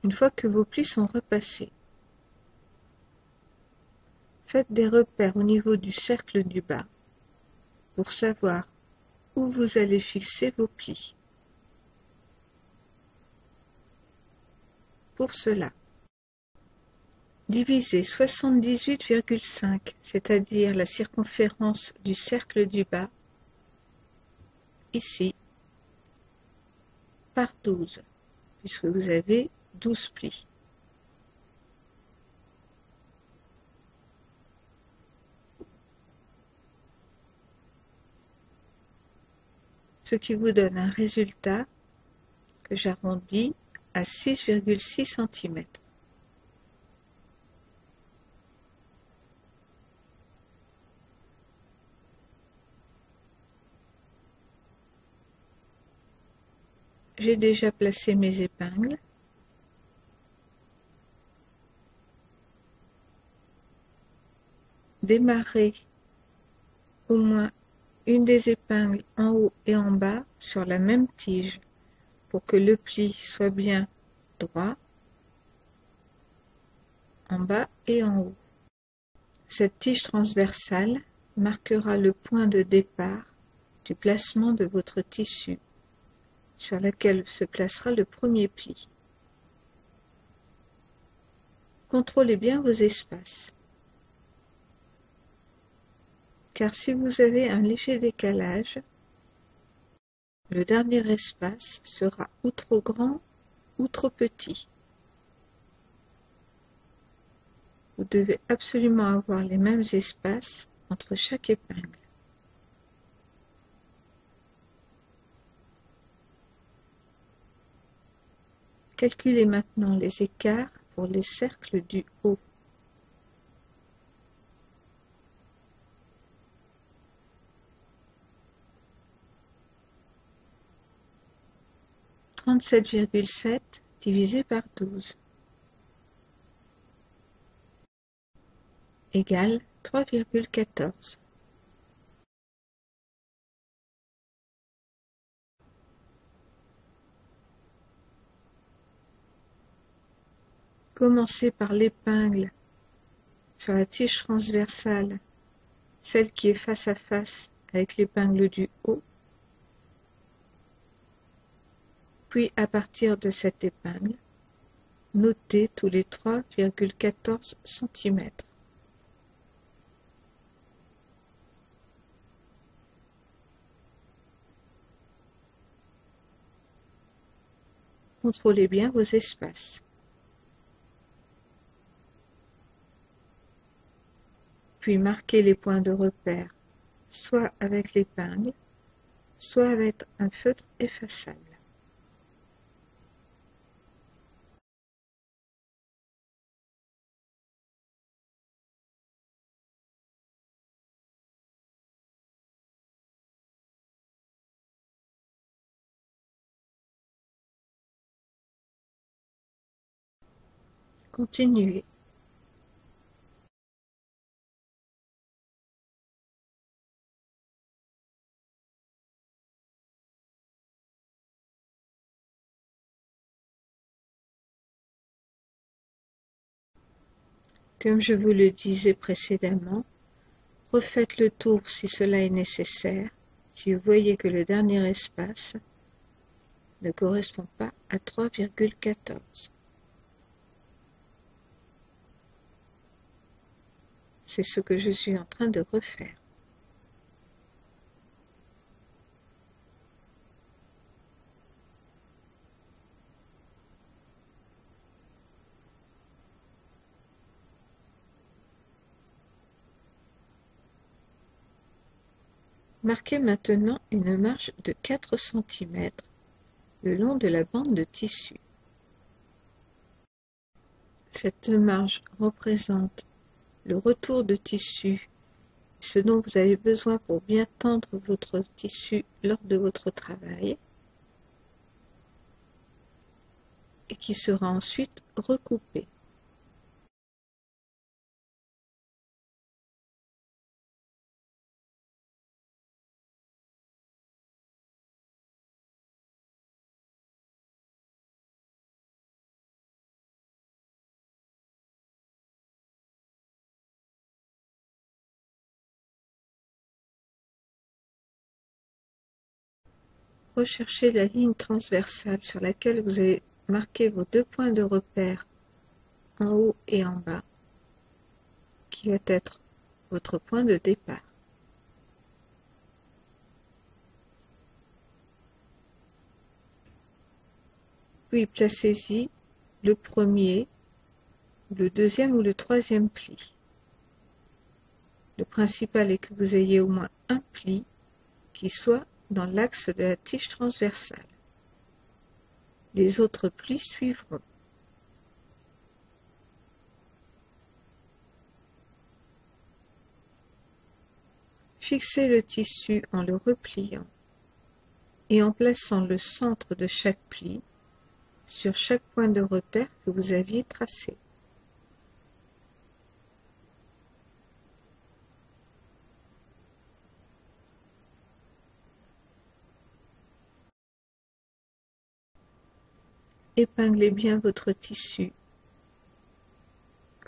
Une fois que vos plis sont repassés, faites des repères au niveau du cercle du bas pour savoir où vous allez fixer vos plis. Pour cela, divisez 78,5, c'est-à-dire la circonférence du cercle du bas, ici, par 12, puisque vous avez 12 plis. Ce qui vous donne un résultat que j'arrondis à 6,6 cm. J'ai déjà placé mes épingles. Démarrez au moins une des épingles en haut et en bas sur la même tige pour que le pli soit bien droit en bas et en haut. Cette tige transversale marquera le point de départ du placement de votre tissu sur lequel se placera le premier pli. Contrôlez bien vos espaces, car si vous avez un léger décalage, le dernier espace sera ou trop grand ou trop petit. Vous devez absolument avoir les mêmes espaces entre chaque épingle. Calculez maintenant les écarts pour les cercles du haut. « 37,7 divisé par 12 égale 3,14. Commencez par l'épingle sur la tige transversale, celle qui est face à face avec l'épingle du haut, puis à partir de cette épingle, notez tous les 3,14 cm. Contrôlez bien vos espaces. Puis marquez les points de repère, soit avec l'épingle, soit avec un feutre effaçable. Continuez. Comme je vous le disais précédemment, refaites le tour si cela est nécessaire, si vous voyez que le dernier espace ne correspond pas à 3,14. C'est ce que je suis en train de refaire. Marquez maintenant une marge de 4 cm le long de la bande de tissu. Cette marge représente le retour de tissu, ce dont vous avez besoin pour bien tendre votre tissu lors de votre travail, et qui sera ensuite recoupé. Recherchez la ligne transversale sur laquelle vous avez marqué vos 2 points de repère en haut et en bas, qui va être votre point de départ. Puis placez-y le premier, le deuxième ou le troisième pli. Le principal est que vous ayez au moins un pli qui soit dans l'axe de la tige transversale. Les autres plis suivront. Fixez le tissu en le repliant et en plaçant le centre de chaque pli sur chaque point de repère que vous aviez tracé. Épinglez bien votre tissu.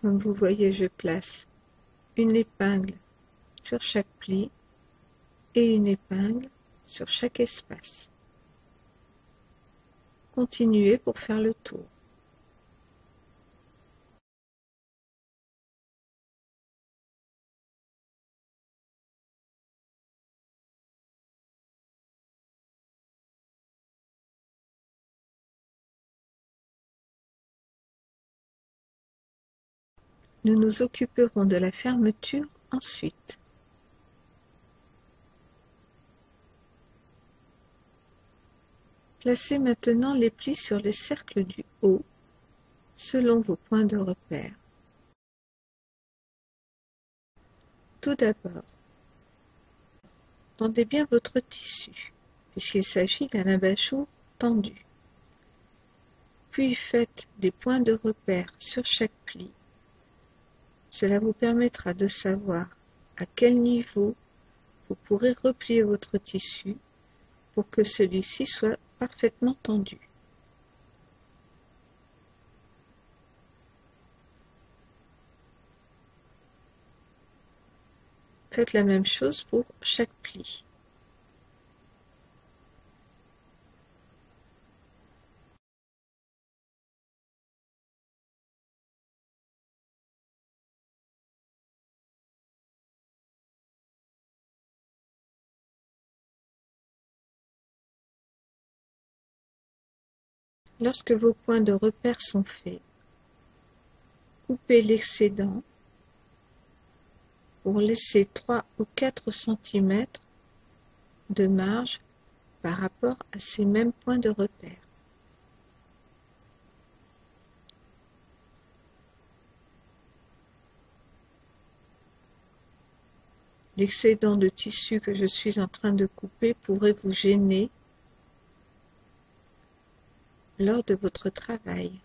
Comme vous voyez, je place une épingle sur chaque pli et une épingle sur chaque espace. Continuez pour faire le tour. Nous nous occuperons de la fermeture ensuite. Placez maintenant les plis sur les cercles du haut, selon vos points de repère. Tout d'abord, tendez bien votre tissu, puisqu'il s'agit d'un abat-jour tendu. Puis faites des points de repère sur chaque pli. Cela vous permettra de savoir à quel niveau vous pourrez replier votre tissu pour que celui-ci soit parfaitement tendu. Faites la même chose pour chaque pli. Lorsque vos points de repère sont faits, coupez l'excédent pour laisser 3 ou 4 cm de marge par rapport à ces mêmes points de repère. L'excédent de tissu que je suis en train de couper pourrait vous gêner lors de votre travail.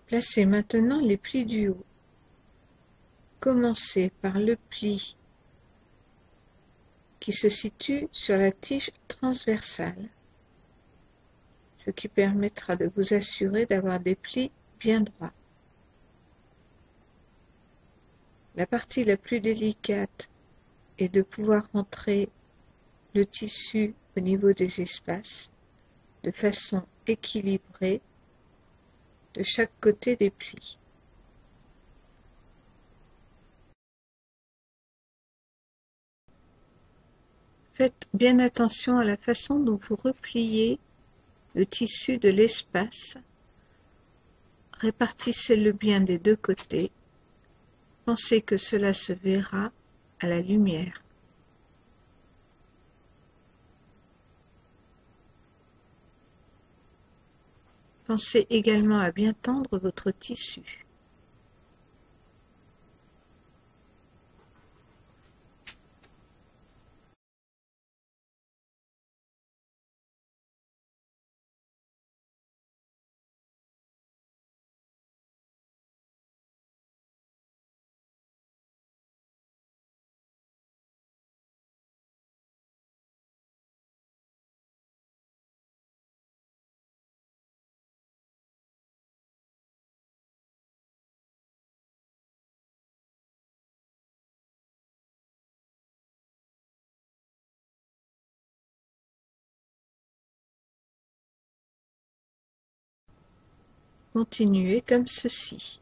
Placez maintenant les plis du haut. Commencez par le pli qui se situe sur la tige transversale, ce qui permettra de vous assurer d'avoir des plis bien droits. La partie la plus délicate est de pouvoir rentrer le tissu au niveau des espaces de façon équilibrée de chaque côté des plis. Faites bien attention à la façon dont vous repliez le tissu de l'espace. Répartissez-le bien des deux côtés. Pensez que cela se verra à la lumière. Pensez également à bien tendre votre tissu. Continuez comme ceci.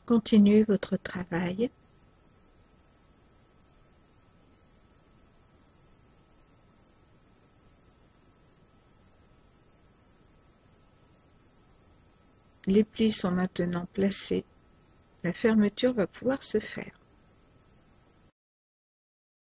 Continuez votre travail. Les plis sont maintenant placés. La fermeture va pouvoir se faire.